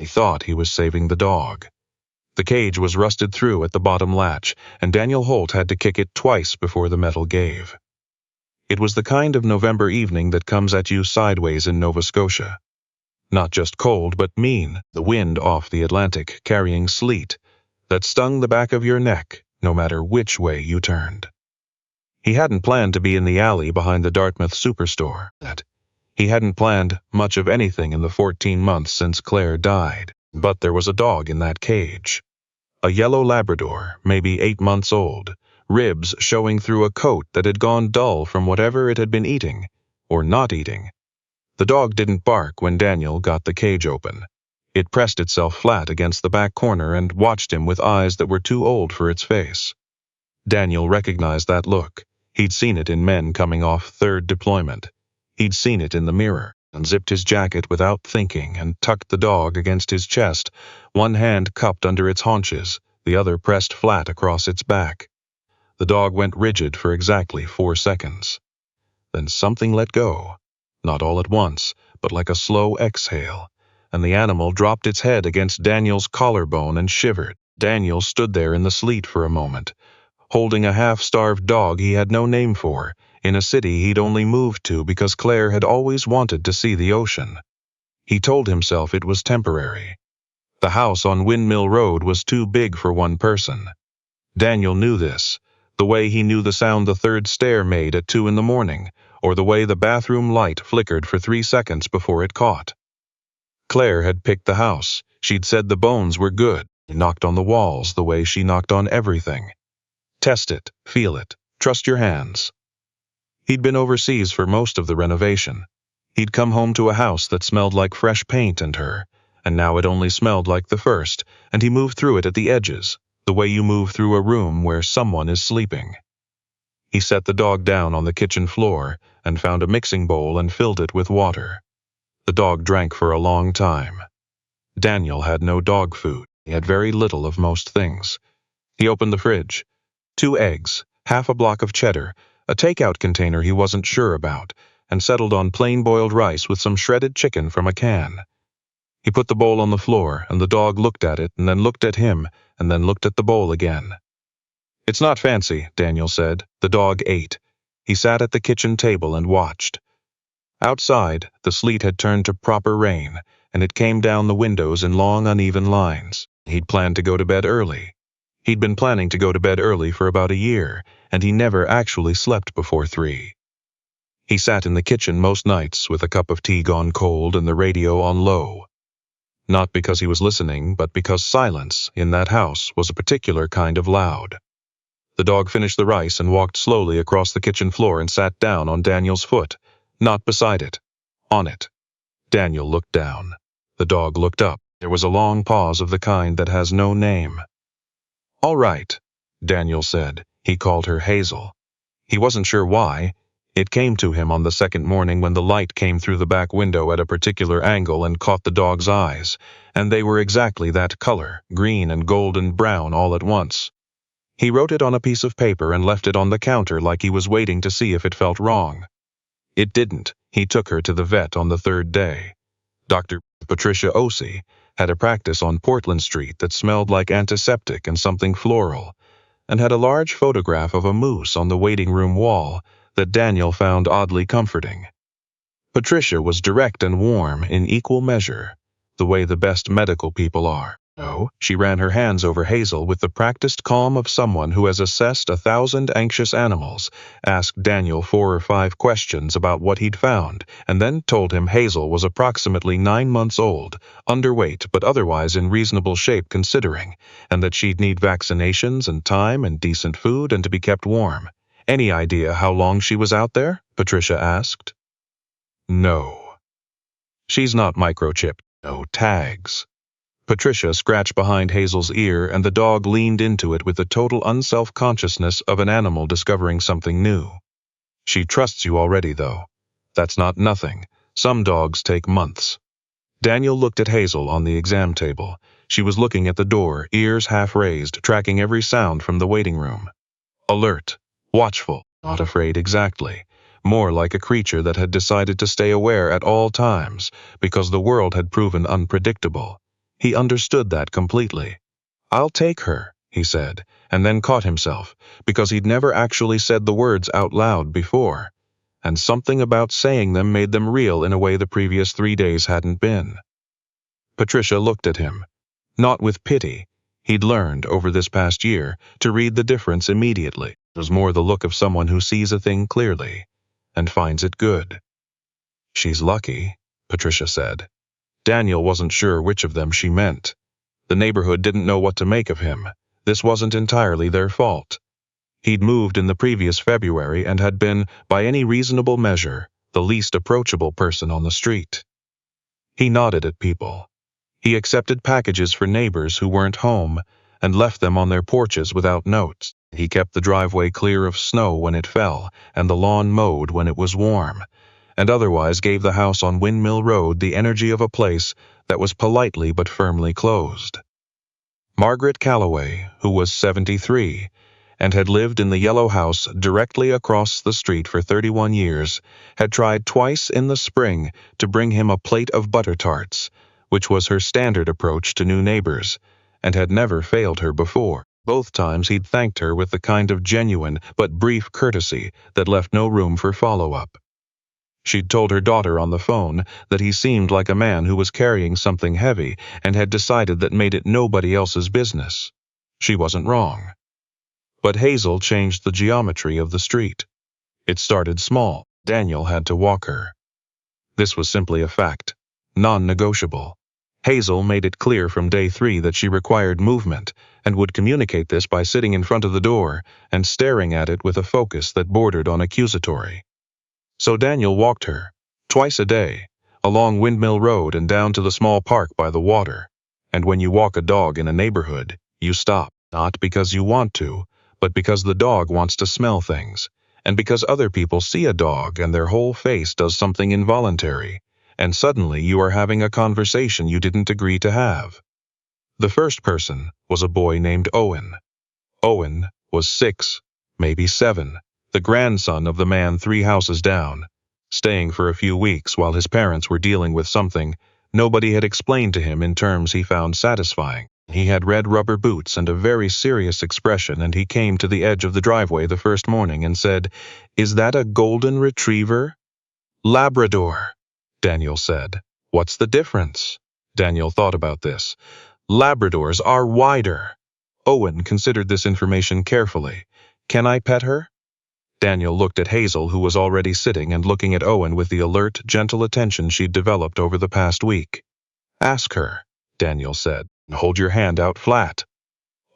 He thought he was saving the dog. The cage was rusted through at the bottom latch, and Daniel Holt had to kick it twice before the metal gave. It was the kind of November evening that comes at you sideways in Nova Scotia. Not just cold, but mean, the wind off the Atlantic carrying sleet that stung the back of your neck no matter which way you turned. He hadn't planned to be in the alley behind the Dartmouth superstore. He hadn't planned much of anything in the 14 months since Claire died, but there was a dog in that cage. A yellow Labrador, maybe 8 months old, ribs showing through a coat that had gone dull from whatever it had been eating, or not eating. The dog didn't bark when Daniel got the cage open. It pressed itself flat against the back corner and watched him with eyes that were too old for its face. Daniel recognized that look. He'd seen it in men coming off third deployment. He'd seen it in the mirror, unzipped his jacket without thinking and tucked the dog against his chest, one hand cupped under its haunches, the other pressed flat across its back. The dog went rigid for exactly 4 seconds. Then something let go, not all at once, but like a slow exhale, and the animal dropped its head against Daniel's collarbone and shivered. Daniel stood there in the sleet for a moment, holding a half-starved dog he had no name for, in a city he'd only moved to because Claire had always wanted to see the ocean. He told himself it was temporary. The house on Windmill Road was too big for one person. Daniel knew this, the way he knew the sound the third stair made at 2 in the morning, or the way the bathroom light flickered for 3 seconds before it caught. Claire had picked the house. She'd said the bones were good. He knocked on the walls the way she knocked on everything. Test it, feel it, trust your hands. He'd been overseas for most of the renovation. He'd come home to a house that smelled like fresh paint and her, and now it only smelled like the first, and he moved through it at the edges, the way you move through a room where someone is sleeping. He set the dog down on the kitchen floor and found a mixing bowl and filled it with water. The dog drank for a long time. Daniel had no dog food. He had very little of most things. He opened the fridge. 2 eggs, half a block of cheddar, a takeout container he wasn't sure about, and settled on plain boiled rice with some shredded chicken from a can. He put the bowl on the floor, and the dog looked at it, and then looked at him, and then looked at the bowl again. "It's not fancy," Daniel said. The dog ate. He sat at the kitchen table and watched. Outside, the sleet had turned to proper rain, and it came down the windows in long, uneven lines. He'd planned to go to bed early. He'd been planning to go to bed early for about a year, and he never actually slept before 3. He sat in the kitchen most nights with a cup of tea gone cold and the radio on low. Not because he was listening, but because silence in that house was a particular kind of loud. The dog finished the rice and walked slowly across the kitchen floor and sat down on Daniel's foot, not beside it, on it. Daniel looked down. The dog looked up. There was a long pause of the kind that has no name. "All right," Daniel said. He called her Hazel. He wasn't sure why. It came to him on the second morning when the light came through the back window at a particular angle and caught the dog's eyes, and they were exactly that color, green and golden brown all at once. He wrote it on a piece of paper and left it on the counter like he was waiting to see if it felt wrong. It didn't. He took her to the vet on the 3rd day. Dr. Patricia Osey had a practice on Portland Street that smelled like antiseptic and something floral, and had a large photograph of a moose on the waiting room wall that Daniel found oddly comforting. Patricia was direct and warm in equal measure, the way the best medical people are. No, she ran her hands over Hazel with the practiced calm of someone who has assessed 1,000 anxious animals, asked Daniel 4 or 5 questions about what he'd found, and then told him Hazel was approximately 9 months old, underweight but otherwise in reasonable shape considering, and that she'd need vaccinations and time and decent food and to be kept warm. "Any idea how long she was out there?" Patricia asked. "No. She's not microchipped. No tags." Patricia scratched behind Hazel's ear, and the dog leaned into it with the total unself-consciousness of an animal discovering something new. "She trusts you already, though. That's not nothing. Some dogs take months." Daniel looked at Hazel on the exam table. She was looking at the door, ears half raised, tracking every sound from the waiting room. Alert, watchful, not afraid exactly. More like a creature that had decided to stay aware at all times, because the world had proven unpredictable. He understood that completely. "I'll take her," he said, and then caught himself, because he'd never actually said the words out loud before, and something about saying them made them real in a way the previous 3 days hadn't been. Patricia looked at him, not with pity. He'd learned, over this past year, to read the difference immediately. It was more the look of someone who sees a thing clearly, and finds it good. "She's lucky," Patricia said. Daniel wasn't sure which of them she meant. The neighborhood didn't know what to make of him. This wasn't entirely their fault. He'd moved in the previous February and had been, by any reasonable measure, the least approachable person on the street. He nodded at people. He accepted packages for neighbors who weren't home and left them on their porches without notes. He kept the driveway clear of snow when it fell and the lawn mowed when it was warm, and otherwise gave the house on Windmill Road the energy of a place that was politely but firmly closed. Margaret Calloway, who was 73, and had lived in the yellow house directly across the street for 31 years, had tried twice in the spring to bring him a plate of butter tarts, which was her standard approach to new neighbors, and had never failed her before. Both times he'd thanked her with the kind of genuine but brief courtesy that left no room for follow-up. She'd told her daughter on the phone that he seemed like a man who was carrying something heavy and had decided that made it nobody else's business. She wasn't wrong. But Hazel changed the geometry of the street. It started small. Daniel had to walk her. This was simply a fact, non-negotiable. Hazel made it clear from day 3 that she required movement, and would communicate this by sitting in front of the door and staring at it with a focus that bordered on accusatory. So Daniel walked her, twice a day, along Windmill Road and down to the small park by the water. And when you walk a dog in a neighborhood, you stop, not because you want to, but because the dog wants to smell things, and because other people see a dog and their whole face does something involuntary, and suddenly you are having a conversation you didn't agree to have. The first person was a boy named Owen. Owen was 6, maybe 7, the grandson of the man 3 houses down, staying for a few weeks while his parents were dealing with something nobody had explained to him in terms he found satisfying. He had red rubber boots and a very serious expression, and he came to the edge of the driveway the first morning and said, "Is that a golden retriever?" "Labrador," Daniel said. "What's the difference?" Daniel thought about this. "Labradors are wider." Owen considered this information carefully. "Can I pet her?" Daniel looked at Hazel, who was already sitting and looking at Owen with the alert, gentle attention she'd developed over the past week. "Ask her," Daniel said. "Hold your hand out flat."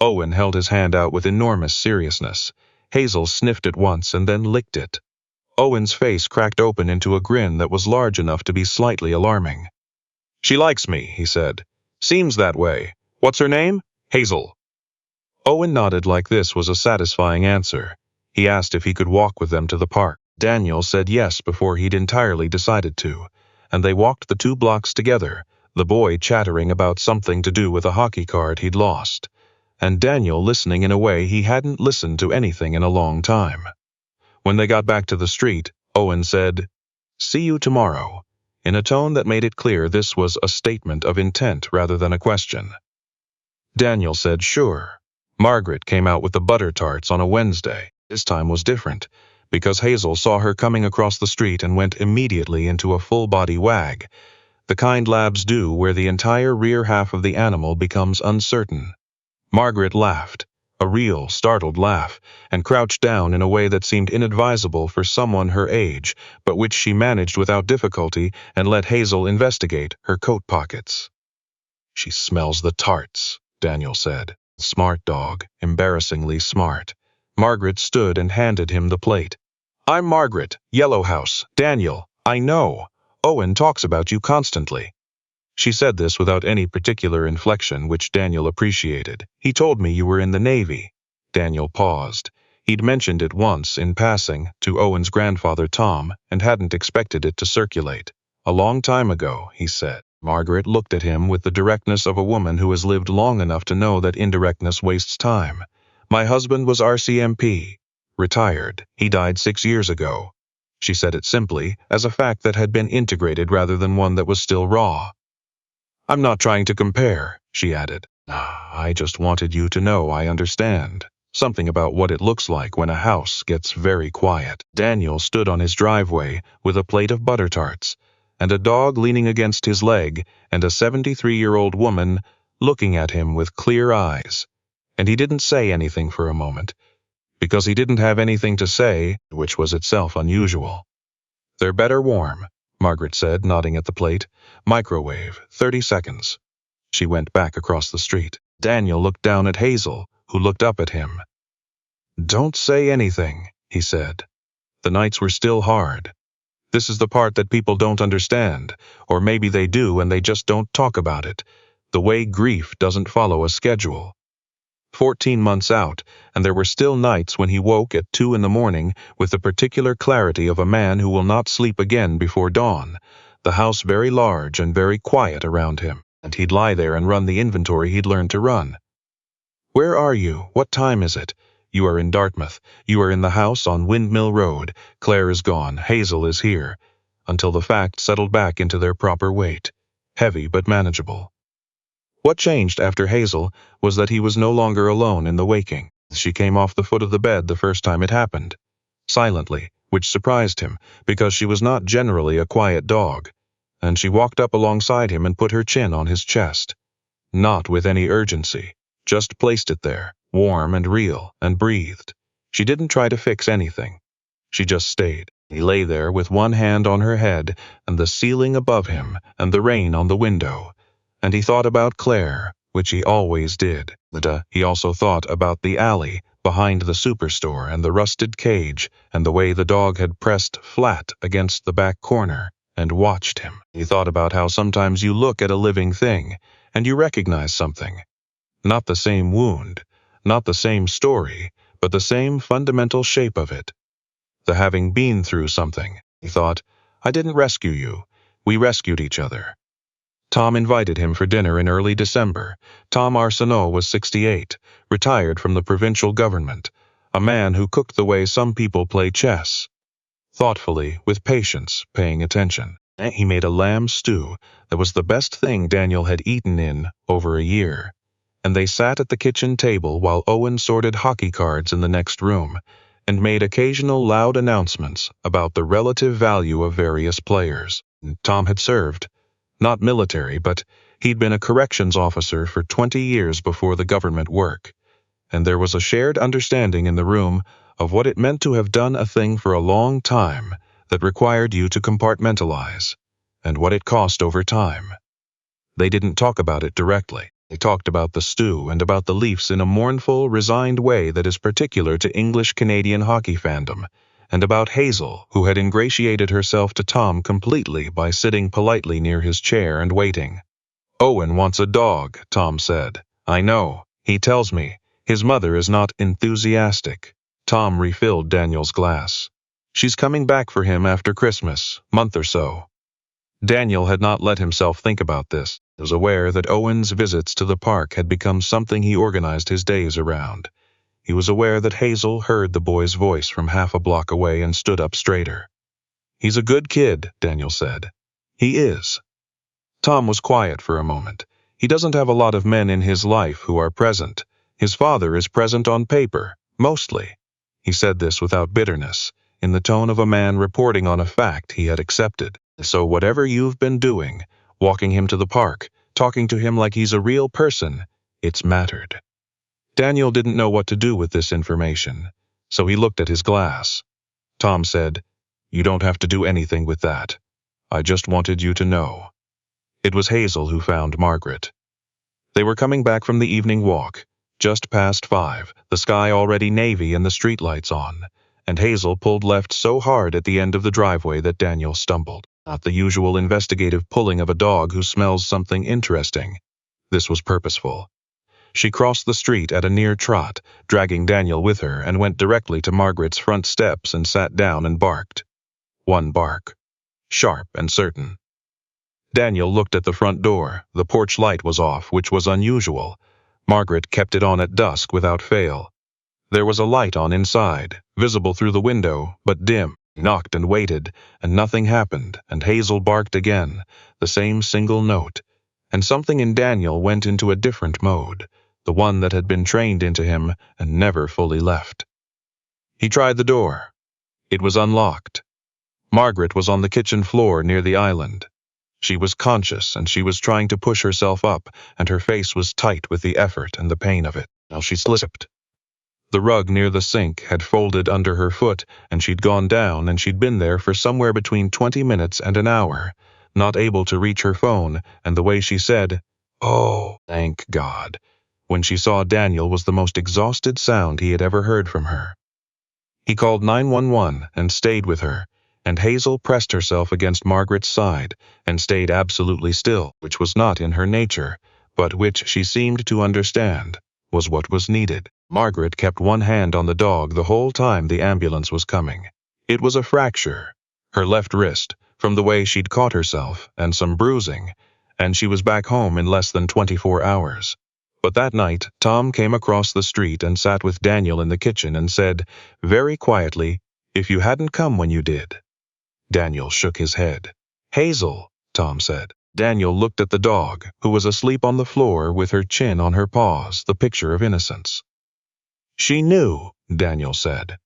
Owen held his hand out with enormous seriousness. Hazel sniffed it once and then licked it. Owen's face cracked open into a grin that was large enough to be slightly alarming. "She likes me," he said. "Seems that way. What's her name?" "Hazel." Owen nodded like this was a satisfying answer. He asked if he could walk with them to the park. Daniel said yes before he'd entirely decided to, and they walked the 2 blocks together, the boy chattering about something to do with a hockey card he'd lost, and Daniel listening in a way he hadn't listened to anything in a long time. When they got back to the street, Owen said, "See you tomorrow," in a tone that made it clear this was a statement of intent rather than a question. Daniel said sure. Margaret came out with the butter tarts on a Wednesday. This time was different, because Hazel saw her coming across the street and went immediately into a full-body wag, the kind labs do where the entire rear half of the animal becomes uncertain. Margaret laughed, a real, startled laugh, and crouched down in a way that seemed inadvisable for someone her age, but which she managed without difficulty and let Hazel investigate her coat pockets. "She smells the tarts," Daniel said. Smart dog, embarrassingly smart. Margaret stood and handed him the plate. "I'm Margaret, Yellow House. Daniel, I know. Owen talks about you constantly." She said this without any particular inflection, which Daniel appreciated. "He told me you were in the Navy." Daniel paused. He'd mentioned it once, in passing, to Owen's grandfather Tom, and hadn't expected it to circulate. "A long time ago," he said. Margaret looked at him with the directness of a woman who has lived long enough to know that indirectness wastes time. "My husband was RCMP. Retired. He died 6 years ago." She said it simply, as a fact that had been integrated rather than one that was still raw. I'm not trying to compare, she added. I just wanted you to know I understand. Something about what it looks like when a house gets very quiet. Daniel stood on his driveway with a plate of butter tarts, and a dog leaning against his leg, and a 73-year-old woman looking at him with clear eyes. And he didn't say anything for a moment, because he didn't have anything to say, which was itself unusual. They're better warm, Margaret said, nodding at the plate. Microwave, 30 seconds. She went back across the street. Daniel looked down at Hazel, who looked up at him. Don't say anything, he said. The nights were still hard. This is the part that people don't understand, or maybe they do and they just don't talk about it. The way grief doesn't follow a schedule. 14 months out, and there were still nights when he woke at 2 in the morning with the particular clarity of a man who will not sleep again before dawn, the house very large and very quiet around him, and he'd lie there and run the inventory he'd learned to run. Where are you? What time is it? You are in Dartmouth. You are in the house on Windmill Road. Claire is gone. Hazel is here. Until the facts settled back into their proper weight. Heavy but manageable. What changed after Hazel was that he was no longer alone in the waking. She came off the foot of the bed the first time it happened. Silently, which surprised him, because she was not generally a quiet dog. And she walked up alongside him and put her chin on his chest. Not with any urgency. Just placed it there, warm and real, and breathed. She didn't try to fix anything. She just stayed. He lay there with one hand on her head, and the ceiling above him, and the rain on the window. And he thought about Claire, which he always did. He also thought about the alley behind the superstore and the rusted cage and the way the dog had pressed flat against the back corner and watched him. He thought about how sometimes you look at a living thing and you recognize something. Not the same wound, not the same story, but the same fundamental shape of it. The having been through something. He thought, I didn't rescue you. We rescued each other. Tom invited him for dinner in early December. Tom Arsenault was 68, retired from the provincial government, a man who cooked the way some people play chess. Thoughtfully, with patience, paying attention. He made a lamb stew that was the best thing Daniel had eaten in over a year. And they sat at the kitchen table while Owen sorted hockey cards in the next room, and made occasional loud announcements about the relative value of various players. Tom had served. Not military, but he'd been a corrections officer for 20 years before the government work, and there was a shared understanding in the room of what it meant to have done a thing for a long time that required you to compartmentalize, and what it cost over time. They didn't talk about it directly. They talked about the stew and about the Leafs in a mournful, resigned way that is particular to English-Canadian hockey fandom, and about Hazel, who had ingratiated herself to Tom completely by sitting politely near his chair and waiting. Owen wants a dog, Tom said. I know. He tells me. His mother is not enthusiastic. Tom refilled Daniel's glass. She's coming back for him after Christmas, month or so. Daniel had not let himself think about this. He was aware that Owen's visits to the park had become something he organized his days around. He was aware that Hazel heard the boy's voice from half a block away and stood up straighter. He's a good kid, Daniel said. He is. Tom was quiet for a moment. He doesn't have a lot of men in his life who are present. His father is present on paper, mostly. He said this without bitterness, in the tone of a man reporting on a fact he had accepted. So whatever you've been doing, walking him to the park, talking to him like he's a real person, it's mattered. Daniel didn't know what to do with this information, so he looked at his glass. Tom said, You don't have to do anything with that. I just wanted you to know. It was Hazel who found Margaret. They were coming back from the evening walk, just past 5, the sky already navy and the streetlights on, and Hazel pulled left so hard at the end of the driveway that Daniel stumbled. Not the usual investigative pulling of a dog who smells something interesting. This was purposeful. She crossed the street at a near trot, dragging Daniel with her, and went directly to Margaret's front steps and sat down and barked. One bark. Sharp and certain. Daniel looked at the front door. The porch light was off, which was unusual. Margaret kept it on at dusk without fail. There was a light on inside, visible through the window, but dim. He knocked and waited, and nothing happened, and Hazel barked again, the same single note, and something in Daniel went into a different mode, the one that had been trained into him and never fully left. He tried the door. It was unlocked. Margaret was on the kitchen floor near the island. She was conscious, and she was trying to push herself up, and her face was tight with the effort and the pain of it. Now she slipped. The rug near the sink had folded under her foot, and she'd gone down, and she'd been there for somewhere between 20 minutes and an hour, not able to reach her phone, and the way she said, "Oh, thank God," when she saw Daniel was the most exhausted sound he had ever heard from her. He called 911 and stayed with her, and Hazel pressed herself against Margaret's side and stayed absolutely still, which was not in her nature, but which she seemed to understand was what was needed. Margaret kept one hand on the dog the whole time the ambulance was coming. It was a fracture, her left wrist, from the way she'd caught herself, and some bruising, and she was back home in less than 24 hours. But that night, Tom came across the street and sat with Daniel in the kitchen and said, very quietly, "If you hadn't come when you did." Daniel shook his head. "Hazel," Tom said. Daniel looked at the dog, who was asleep on the floor with her chin on her paws, the picture of innocence. "She knew," Daniel said.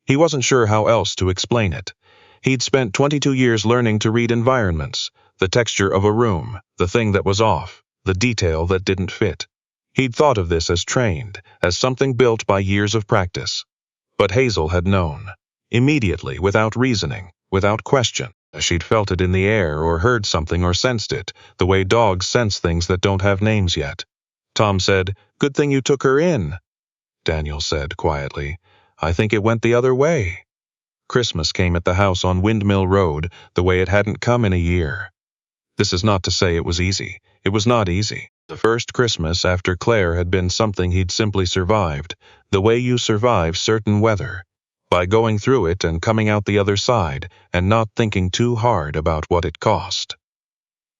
He wasn't sure how else to explain it. He'd spent 22 years learning to read environments, the texture of a room, the thing that was off, the detail that didn't fit. He'd thought of this as trained, as something built by years of practice. But Hazel had known. Immediately, without reasoning, without question. She'd felt it in the air or heard something or sensed it, the way dogs sense things that don't have names yet. Tom said, "Good thing you took her in." Daniel said quietly, "I think it went the other way." Christmas came at the house on Windmill Road the way it hadn't come in a year. This is not to say it was easy. It was not easy. The first Christmas after Claire had been something he'd simply survived, the way you survive certain weather, by going through it and coming out the other side and not thinking too hard about what it cost.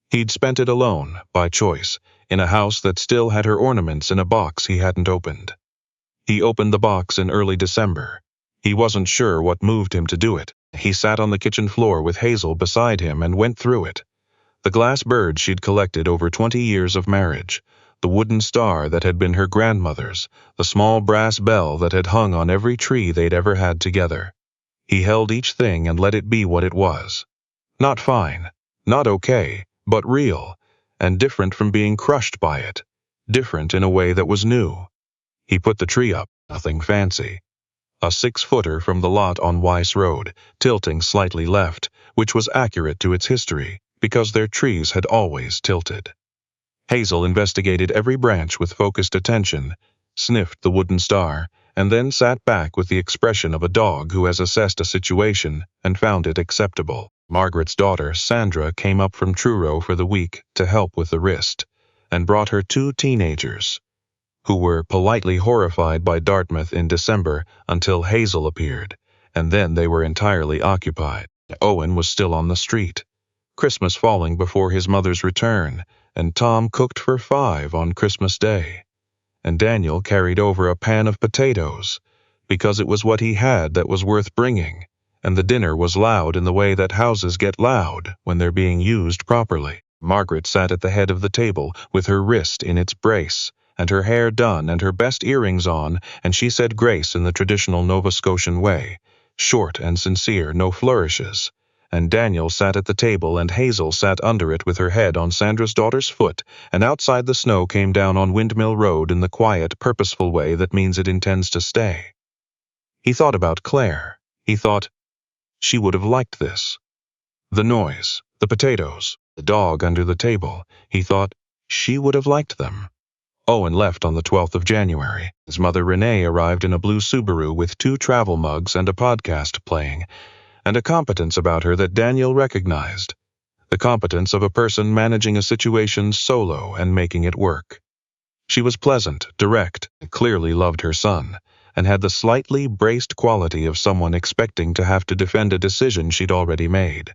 He'd spent it alone, by choice, in a house that still had her ornaments in a box he hadn't opened. He opened the box in early December. He wasn't sure what moved him to do it. He sat on the kitchen floor with Hazel beside him and went through it. The glass bird she'd collected over 20 years of marriage, the wooden star that had been her grandmother's, the small brass bell that had hung on every tree they'd ever had together. He held each thing and let it be what it was. Not fine, not okay, but real, and different from being crushed by it, different in a way that was new. He put the tree up, nothing fancy. A 6-footer from the lot on Weiss Road, tilting slightly left, which was accurate to its history, because their trees had always tilted. Hazel investigated every branch with focused attention, sniffed the wooden star, and then sat back with the expression of a dog who has assessed a situation and found it acceptable. Margaret's daughter, Sandra, came up from Truro for the week to help with the wrist, and brought her 2 teenagers, who were politely horrified by Dartmouth in December until Hazel appeared, and then they were entirely occupied. Owen was still on the street. Christmas falling before his mother's return, and Tom cooked for 5 on Christmas Day. And Daniel carried over a pan of potatoes, because it was what he had that was worth bringing, and the dinner was loud in the way that houses get loud when they're being used properly. Margaret sat at the head of the table with her wrist in its brace, and her hair done and her best earrings on, and she said grace in the traditional Nova Scotian way, short and sincere, no flourishes. And Daniel sat at the table and Hazel sat under it with her head on Sandra's daughter's foot, and outside the snow came down on Windmill Road in the quiet, purposeful way that means it intends to stay. He thought about Claire. He thought, she would have liked this. The noise, the potatoes, the dog under the table. He thought, she would have liked them. Owen left on the 12th of January. His mother Renee arrived in a blue Subaru with 2 travel mugs and a podcast playing, and a competence about her that Daniel recognized. The competence of a person managing a situation solo and making it work. She was pleasant, direct, clearly loved her son, and had the slightly braced quality of someone expecting to have to defend a decision she'd already made.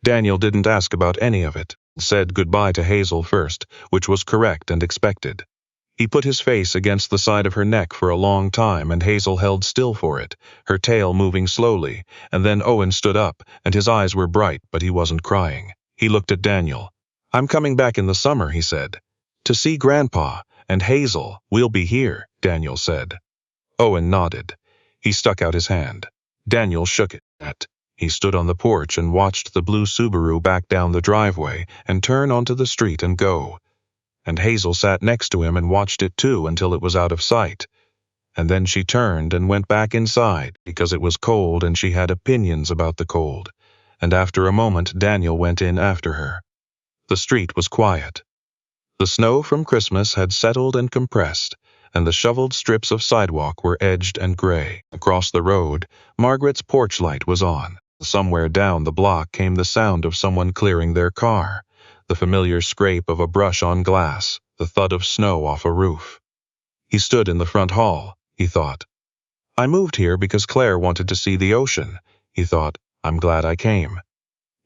Daniel didn't ask about any of it, said goodbye to Hazel first, which was correct and expected. He put his face against the side of her neck for a long time, and Hazel held still for it, her tail moving slowly, and then Owen stood up, and his eyes were bright, but he wasn't crying. He looked at Daniel. "I'm coming back in the summer," he said. "To see Grandpa, and Hazel, we'll be here," Daniel said. Owen nodded. He stuck out his hand. Daniel shook it. He stood on the porch and watched the blue Subaru back down the driveway and turn onto the street and go. And Hazel sat next to him and watched it too until it was out of sight. And then she turned and went back inside because it was cold and she had opinions about the cold. And after a moment, Daniel went in after her. The street was quiet. The snow from Christmas had settled and compressed, and the shoveled strips of sidewalk were edged and gray. Across the road, Margaret's porch light was on. Somewhere down the block came the sound of someone clearing their car, the familiar scrape of a brush on glass, the thud of snow off a roof. He stood in the front hall, he thought. "I moved here because Claire wanted to see the ocean," he thought. "I'm glad I came."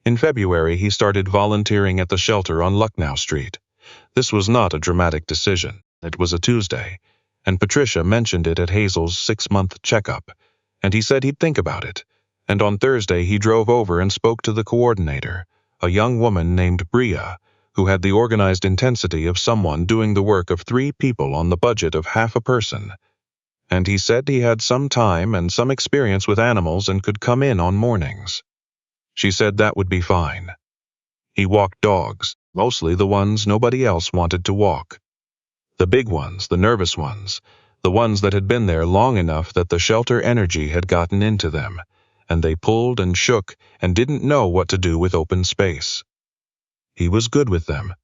In February, he started volunteering at the shelter on Lucknow Street. This was not a dramatic decision. It was a Tuesday, and Patricia mentioned it at Hazel's 6-month checkup, and he said he'd think about it. And on Thursday he drove over and spoke to the coordinator, a young woman named Bria, who had the organized intensity of someone doing the work of 3 people on the budget of half a person. And he said he had some time and some experience with animals and could come in on mornings. She said that would be fine. He walked dogs, mostly the ones nobody else wanted to walk. The big ones, the nervous ones, the ones that had been there long enough that the shelter energy had gotten into them, and they pulled and shook and didn't know what to do with open space. He was good with them.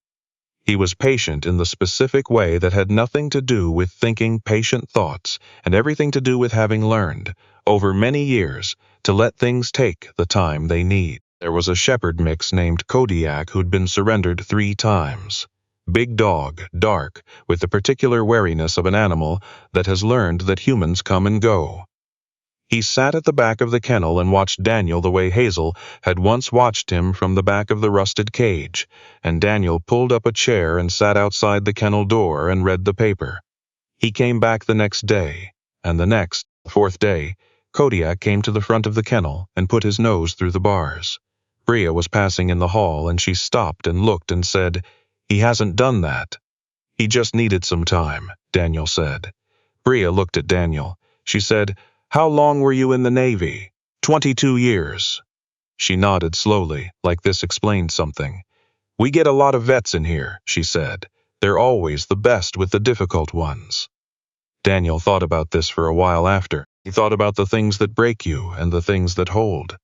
He was patient in the specific way that had nothing to do with thinking patient thoughts and everything to do with having learned, over many years, to let things take the time they need. There was a shepherd mix named Kodiak who'd been surrendered 3 times. Big dog, dark, with the particular wariness of an animal that has learned that humans come and go. He sat at the back of the kennel and watched Daniel the way Hazel had once watched him from the back of the rusted cage, and Daniel pulled up a chair and sat outside the kennel door and read the paper. He came back the next day, and the 4th day, Kodiak came to the front of the kennel and put his nose through the bars. Bria was passing in the hall and she stopped and looked and said, "He hasn't done that." "He just needed some time," Daniel said. Bria looked at Daniel. She said, "How long were you in the Navy?" 22 years. She nodded slowly, like this explained something. "We get a lot of vets in here," she said. "They're always the best with the difficult ones." Daniel thought about this for a while after. He thought about the things that break you and the things that hold.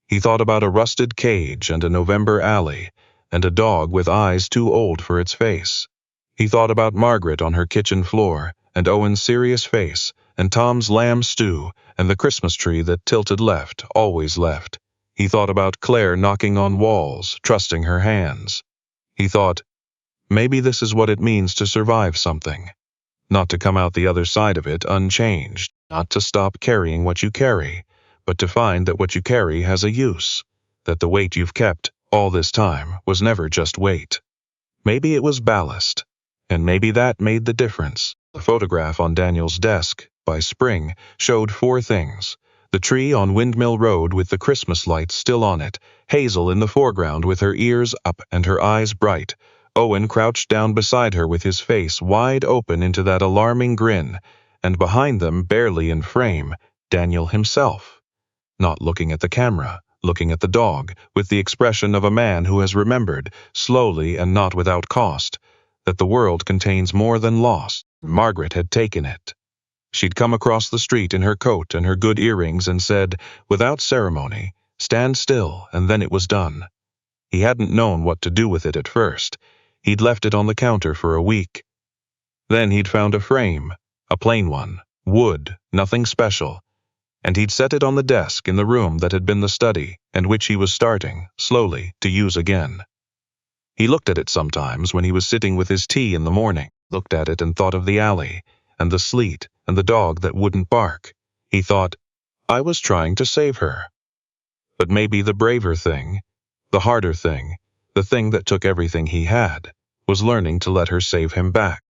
He thought about a rusted cage and a November alley, and a dog with eyes too old for its face. He thought about Margaret on her kitchen floor, and Owen's serious face, and Tom's lamb stew, and the Christmas tree that tilted left, always left. He thought about Claire knocking on walls, trusting her hands. He thought, maybe this is what it means to survive something. Not to come out the other side of it unchanged, not to stop carrying what you carry, but to find that what you carry has a use, that the weight you've kept all this time was never just weight. Maybe it was ballast, and maybe that made the difference. The photograph on Daniel's desk, by spring, showed 4 things. The tree on Windmill Road with the Christmas lights still on it, Hazel in the foreground with her ears up and her eyes bright, Owen crouched down beside her with his face wide open into that alarming grin, and behind them, barely in frame, Daniel himself. Not looking at the camera, looking at the dog, with the expression of a man who has remembered, slowly and not without cost, that the world contains more than loss. Margaret had taken it. She'd come across the street in her coat and her good earrings and said, without ceremony, "Stand still," and then it was done. He hadn't known what to do with it at first. He'd left it on the counter for a week. Then he'd found a frame, a plain one, wood, nothing special, and he'd set it on the desk in the room that had been the study and which he was starting, slowly, to use again. He looked at it sometimes when he was sitting with his tea in the morning, looked at it and thought of the alley, and the sleet, and the dog that wouldn't bark. He thought, I was trying to save her. But maybe the braver thing, the harder thing, the thing that took everything he had, was learning to let her save him back.